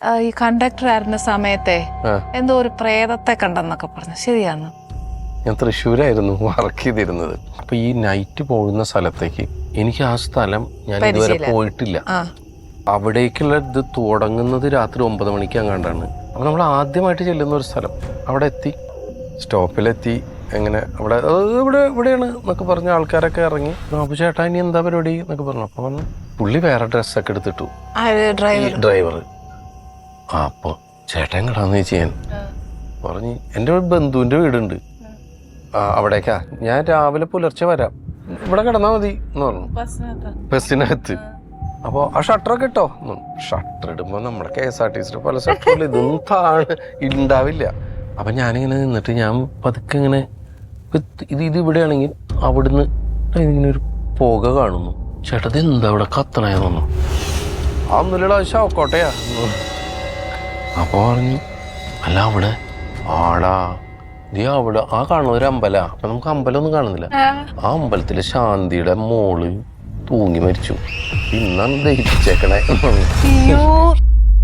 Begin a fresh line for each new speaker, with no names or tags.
ഈ കണ്ടക്ടർ ആയിരുന്ന സമയത്തെ എന്തോ ഒരു പ്രേതത്തെ കണ്ടെന്നൊക്കെ പറഞ്ഞു, ശരിയാന്ന്?
ഞാൻ തൃശ്ശൂരായിരുന്നു വർക്ക് ചെയ്തിരുന്നത്. അപ്പൊ ഈ നൈറ്റ് പോകുന്ന സ്ഥലത്തേക്ക് എനിക്ക് ആ സ്ഥലം ഞാൻ ഇതുവരെ പോയിട്ടില്ല. അവിടേക്കുള്ള ഇത് തുടങ്ങുന്നത് രാത്രി 9 മണിക്ക് അങ്ങാണ്ടാണ്. അപ്പൊ നമ്മൾ ആദ്യമായിട്ട് ചെല്ലുന്ന ഒരു സ്ഥലം, അവിടെ എത്തി, സ്റ്റോപ്പിലെത്തി, എങ്ങനെ അവിടെ ഇവിടെയാണ് എന്നൊക്കെ പറഞ്ഞ ആൾക്കാരൊക്കെ ഇറങ്ങി. അപ്പൊ ചേട്ടാ ഇനി എന്താ പരിപാടി എന്നൊക്കെ പറഞ്ഞു. അപ്പൊ പറഞ്ഞു പുള്ളി വേറെ ഡ്രസ്സൊക്കെ എടുത്തിട്ടു, ഡ്രൈവർ. അപ്പൊ ചേട്ടൻ കടാന്ന് ചോദിച്ചു. ഞാൻ പറഞ്ഞു എൻ്റെ ഒരു ബന്ധുവിന്റെ വീടുണ്ട് അവിടേക്കാ, ഞാൻ രാവിലെ പുലർച്ചെ വരാം, ഇവിടെ കിടന്നാ മതി എന്ന് പറഞ്ഞു ബസ്സിനകത്ത്. അപ്പോൾ ആ ഷട്ടറൊക്കെ ഇട്ടോ. ഷട്ടർ ഇടുമ്പോൾ നമ്മുടെ KSRTC പല ഷട്ടറിൽ ഇതൊന്നും ഉണ്ടാവില്ല. അപ്പം ഞാനിങ്ങനെ നിന്നിട്ട് ഞാൻ പതുക്കെ ഇങ്ങനെ ഇത് ഇവിടെയാണെങ്കിൽ അവിടുന്ന് ഇങ്ങനെ ഒരു പുക കാണുന്നു. ചേട്ടത് എന്താ ഇവിടെ കത്തണയെന്നു. ആ ഒന്നുമില്ലടാ ശവക്കോട്ടയാ. അപ്പോൾ പറഞ്ഞു അല്ല അവിടെ ആടാ അവിടെ ആ കാണുന്ന ഒരു അമ്പല. അപ്പൊ നമുക്ക് അമ്പലമൊന്നും കാണുന്നില്ല. ആ അമ്പലത്തിലെ ശാന്തിയുടെ മോള് തൂങ്ങി മരിച്ചു. ഇന്നാണ് ദഹിപ്പിച്ചേക്കണേ.